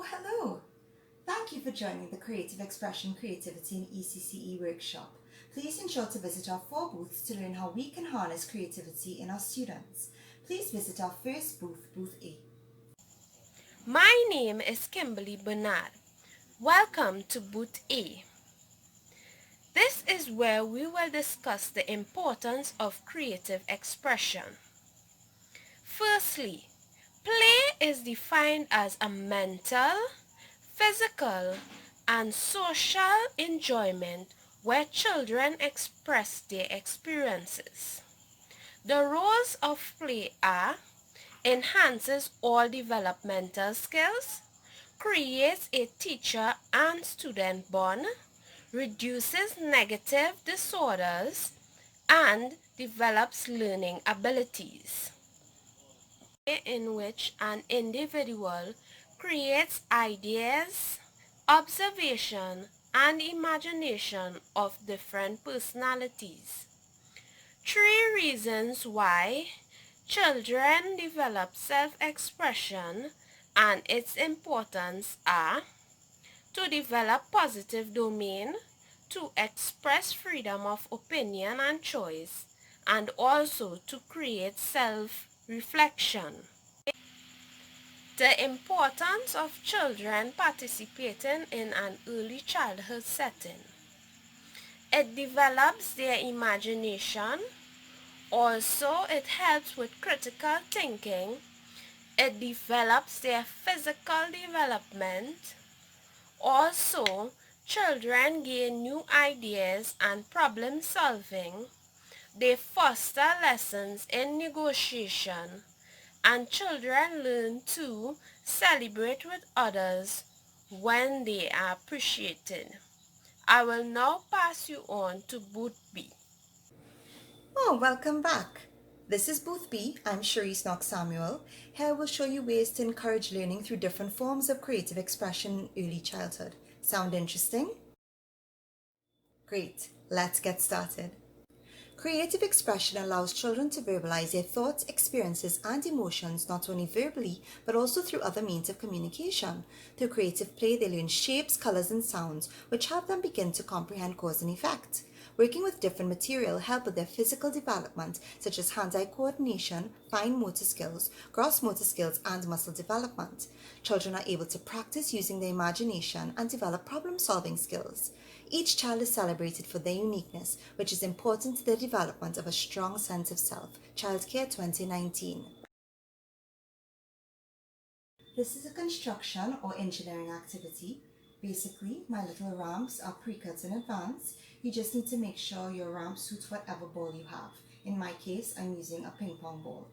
Hello! Thank you for joining the Creative Expression, Creativity and ECCE workshop. Please ensure to visit our 4 booths to learn how we can harness creativity in our students. Please visit our first booth, Booth A. My name is Kimberly Bernard. Welcome to Booth A. This is where we will discuss the importance of creative expression. Firstly, play is defined as a mental, physical, and social enjoyment where children express their experiences. The roles of play are: enhances all developmental skills, creates a teacher and student bond, reduces negative disorders, and develops learning abilities. In which an individual creates ideas, observation, and imagination of different personalities. 3 reasons why children develop self-expression and its importance are: to develop positive domain, to express freedom of opinion and choice, and also to create self-reflection. The importance of children participating in an early childhood setting. It develops their imagination. Also, it helps with critical thinking. It develops their physical development. Also, children gain new ideas and problem solving. They foster lessons in negotiation, and children learn to celebrate with others when they are appreciated. I will now pass you on to Booth B. Welcome back. This is Booth B. I'm Cherise Knox Samuel. Here we'll show you ways to encourage learning through different forms of creative expression in early childhood. Sound interesting? Great, let's get started. Creative expression allows children to verbalize their thoughts, experiences, and emotions not only verbally, but also through other means of communication. Through creative play, they learn shapes, colors, and sounds, which help them begin to comprehend cause and effect. Working with different material help with their physical development, such as hand-eye coordination, fine motor skills, gross motor skills, and muscle development. Children are able to practice using their imagination and develop problem-solving skills. Each child is celebrated for their uniqueness, which is important to the development of a strong sense of self. Childcare 2019. This is a construction or engineering activity. Basically, my little ramps are pre-cut in advance. You just need to make sure your ramp suits whatever ball you have. In my case, I'm using a ping pong ball.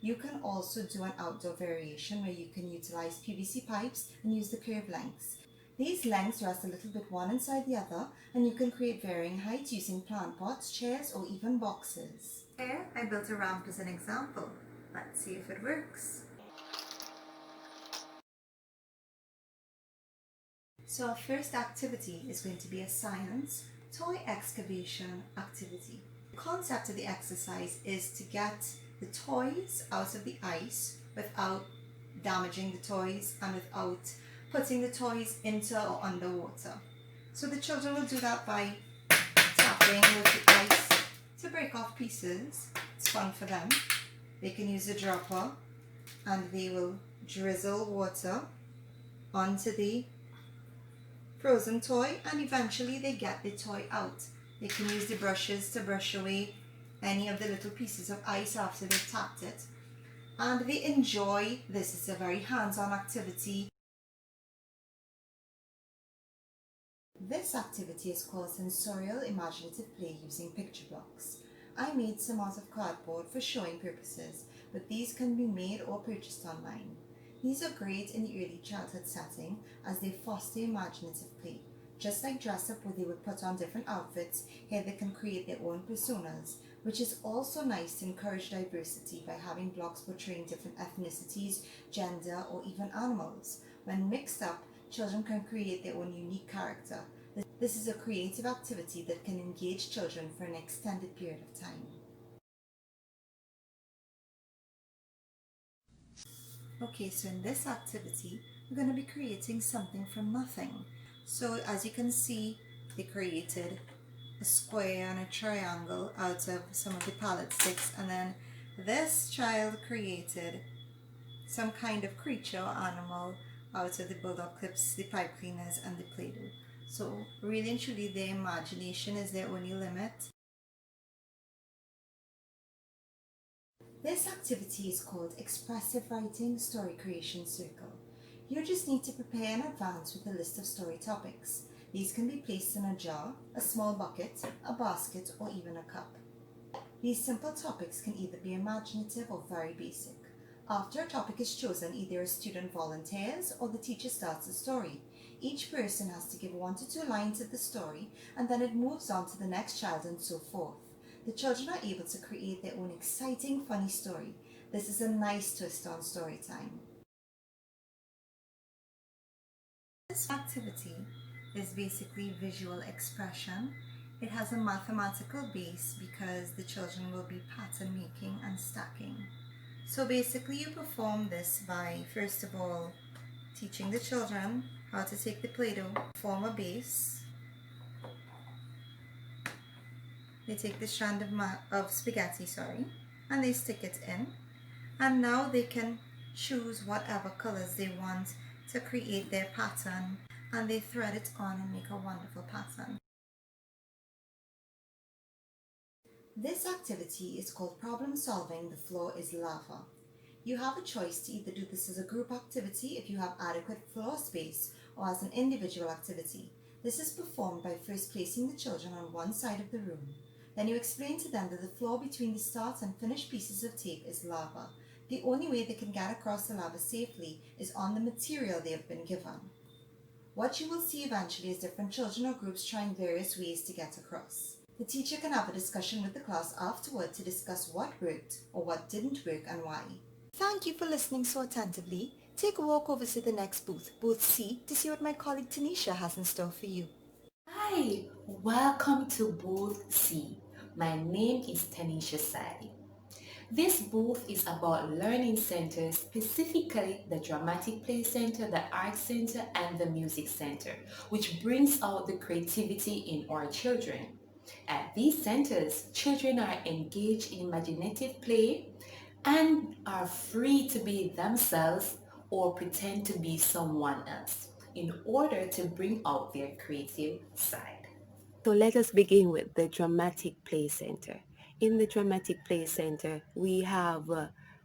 You can also do an outdoor variation where you can utilize PVC pipes and use the curved lengths. These lengths rest a little bit one inside the other, and you can create varying heights using plant pots, chairs, or even boxes. Here, I built a ramp as an example. Let's see if it works. So our first activity is going to be a science toy excavation activity. The concept of the exercise is to get the toys out of the ice without damaging the toys and without putting the toys into or underwater. So the children will do that by tapping with the ice to break off pieces. It's fun for them. They can use a dropper and they will drizzle water onto the frozen toy and eventually they get the toy out. They can use the brushes to brush away any of the little pieces of ice after they've tapped it. And they enjoy this. It's a very hands-on activity. This activity is called sensorial imaginative play using picture blocks. I made some out of cardboard for showing purposes, but these can be made or purchased online. These are great in the early childhood setting as they foster imaginative play. Just like dress up where they would put on different outfits, here they can create their own personas, which is also nice to encourage diversity by having blocks portraying different ethnicities, gender, or even animals. When mixed up, children can create their own unique character. This is a creative activity that can engage children for an extended period of time. Okay, so in this activity, we're going to be creating something from nothing. So as you can see, they created a square and a triangle out of some of the palette sticks, and then this child created some kind of creature or animal out of the bulldog clips, the pipe cleaners, and the Play-Doh. So really and truly, their imagination is their only limit. This activity is called Expressive Writing Story Creation Circle. You just need to prepare in advance with a list of story topics. These can be placed in a jar, a small bucket, a basket, or even a cup. These simple topics can either be imaginative or very basic. After a topic is chosen, either a student volunteers or the teacher starts a story. Each person has to give 1 to 2 lines of the story, and then it moves on to the next child and so forth. The children are able to create their own exciting, funny story. This is a nice twist on story time. This activity is basically visual expression. It has a mathematical base because the children will be pattern making and stacking. So basically you perform this by, first of all, teaching the children how to take the Play-Doh, form a base. They take the strand of spaghetti, and they stick it in. And now they can choose whatever colors they want to create their pattern, and they thread it on and make a wonderful pattern. This activity is called problem solving. The floor is lava. You have a choice to either do this as a group activity if you have adequate floor space, or as an individual activity. This is performed by first placing the children on one side of the room. Then you explain to them that the floor between the start and finished pieces of tape is lava. The only way they can get across the lava safely is on the material they have been given. What you will see eventually is different children or groups trying various ways to get across. The teacher can have a discussion with the class afterward to discuss what worked or what didn't work and why. Thank you for listening so attentively. Take a walk over to the next booth, booth C, to see what my colleague Tanisha has in store for you. Hi, welcome to booth C. My name is Tanisha Sai. This booth is about learning centers, specifically the Dramatic Play Center, the Art Center, and the Music Center, which brings out the creativity in our children. At these centers, children are engaged in imaginative play and are free to be themselves or pretend to be someone else in order to bring out their creative side. So let us begin with the Dramatic Play Center. In the Dramatic Play Center, we have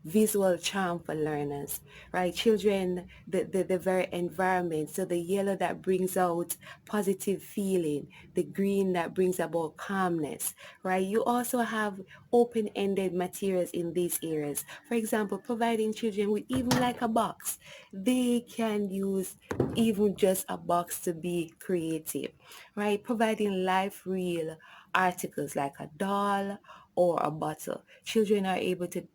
visual charm for learners, right? Children, the very environment, so the yellow that brings out positive feeling, the green that brings about calmness, right? You also have open-ended materials in these areas. For example, providing children with even like a box. They can use even just a box to be creative, right? Providing life real articles like a doll or a bottle. Children are able to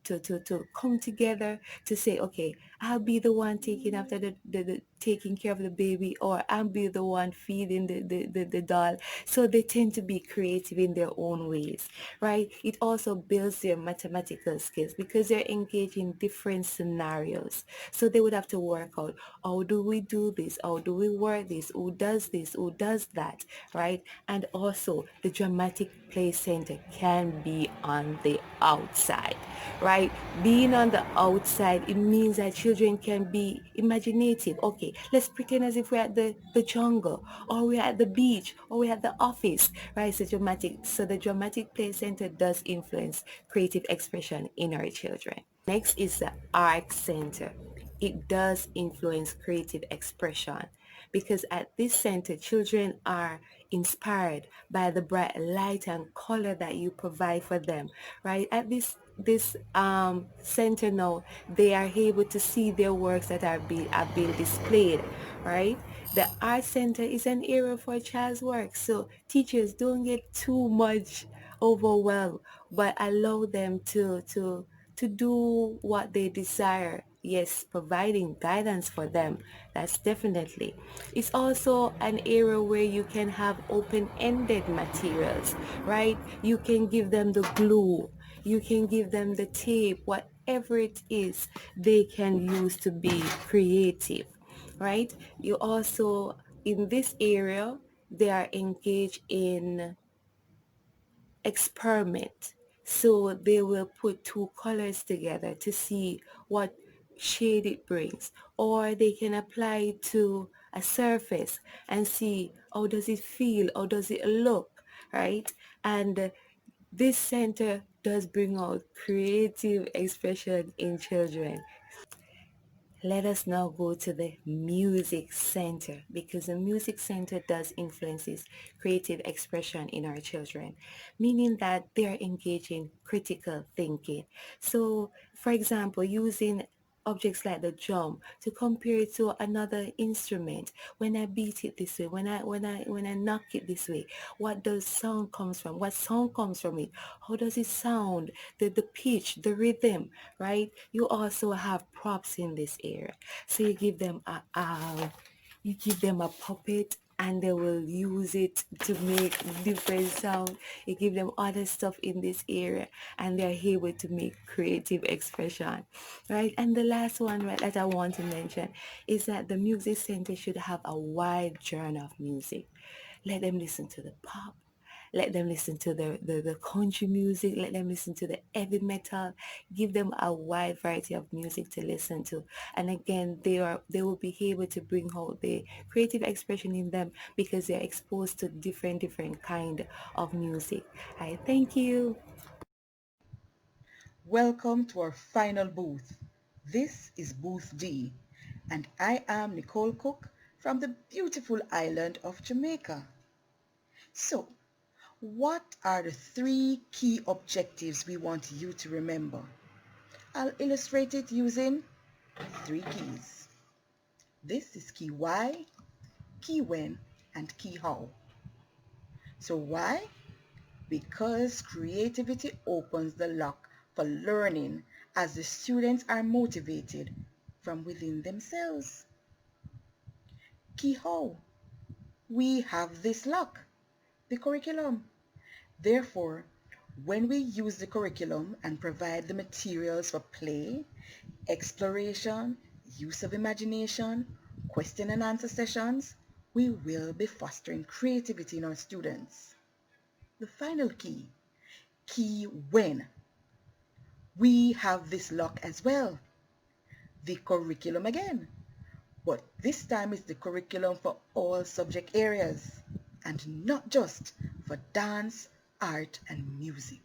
come together to say, okay, I'll be the one taking after the taking care of the baby, or I'll be the one feeding the doll. So they tend to be creative in their own ways, right? It also builds their mathematical skills because they're engaged in different scenarios. So they would have to work out, how do we do this? How do we work this? Who does this? Who does that? Right? And also the dramatic play center can be on the outside, right? Being on the outside, it means that children can be imaginative. Okay, let's pretend as if we're at the jungle, or we're at the beach, or we're at the office, right? So the dramatic play center does influence creative expression in our children. Next is the art center. It does influence creative expression because at this center, children are inspired by the bright light and color that you provide for them, right? At this center now, they are able to see their works that are being displayed, right? The art center is an area for a child's work, so teachers don't get too much overwhelmed, but allow them to do what they desire. Yes, providing guidance for them, that's definitely. It's also an area where you can have open-ended materials, right? You can give them the glue, you can give them the tape, whatever it is they can use to be creative. right? You also, in this area, they are engaged in experiment. So they will put two colors together to see what shade it brings, or they can apply it to a surface and see how does it feel, how does it look, right? And this center does bring out creative expression in children. Let us now go to the music center, because the music center does influences creative expression in our children, meaning that they're engaging critical thinking. So, for example, using objects like the drum to compare it to another instrument. When I beat it this way, when I knock it this way, what does sound comes from? What sound comes from it? How does it sound? The pitch, the rhythm, right? You also have props in this area. So you give them a puppet and they will use it to make different sound. You give them other stuff in this area and they're able to make creative expression, right? And the last one, right, that I want to mention is that the music center should have a wide genre of music. Let them listen to the pop, let them listen to the country music, let them listen to the heavy metal, give them a wide variety of music to listen to. And again, they will be able to bring out the creative expression in them because they're exposed to different kind of music. I thank you. Welcome to our final booth. This is Booth D, and I am Nicole Cook from the beautiful island of Jamaica. So, what are the three key objectives we want you to remember? I'll illustrate it using three keys. This is key why, key when, and key how. So why? Because creativity opens the lock for learning as the students are motivated from within themselves. Key how? We have this lock, the curriculum. Therefore, when we use the curriculum and provide the materials for play, exploration, use of imagination, question and answer sessions, we will be fostering creativity in our students. The final key, key when. We have this lock as well, the curriculum again, but this time it's the curriculum for all subject areas and not just for dance, art, and music.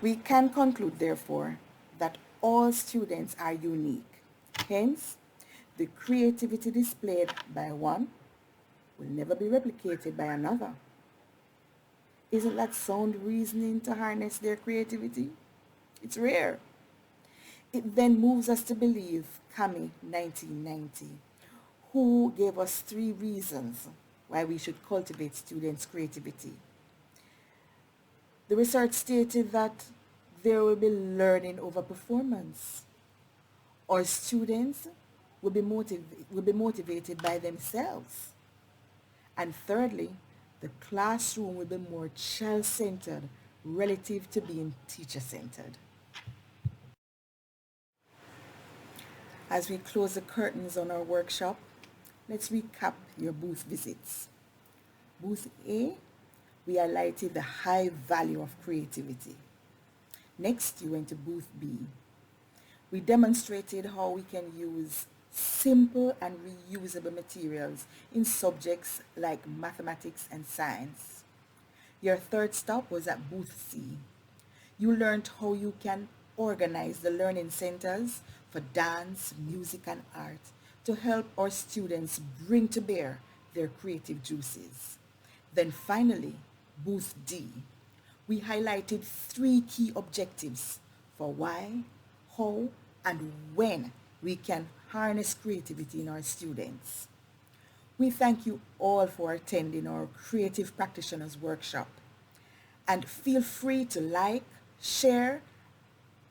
We can conclude, therefore, that all students are unique. Hence, the creativity displayed by one will never be replicated by another. Isn't that sound reasoning to harness their creativity? It's rare. It then moves us to believe Kami 1990, who gave us three reasons why we should cultivate students' creativity. The research stated that there will be learning over performance. Our students will be motivated by themselves. And thirdly, the classroom will be more child-centered relative to being teacher-centered. As we close the curtains on our workshop, let's recap your booth visits. Booth A, we highlighted the high value of creativity. Next, you went to booth B. We demonstrated how we can use simple and reusable materials in subjects like mathematics and science. Your third stop was at booth C. You learned how you can organize the learning centers for dance, music, and art to help our students bring to bear their creative juices. Then finally, booth D, we highlighted three key objectives for why, how, and when we can harness creativity in our students. We thank you all for attending our Creative Practitioners Workshop, and feel free to like, share,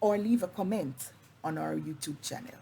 or leave a comment on our YouTube channel.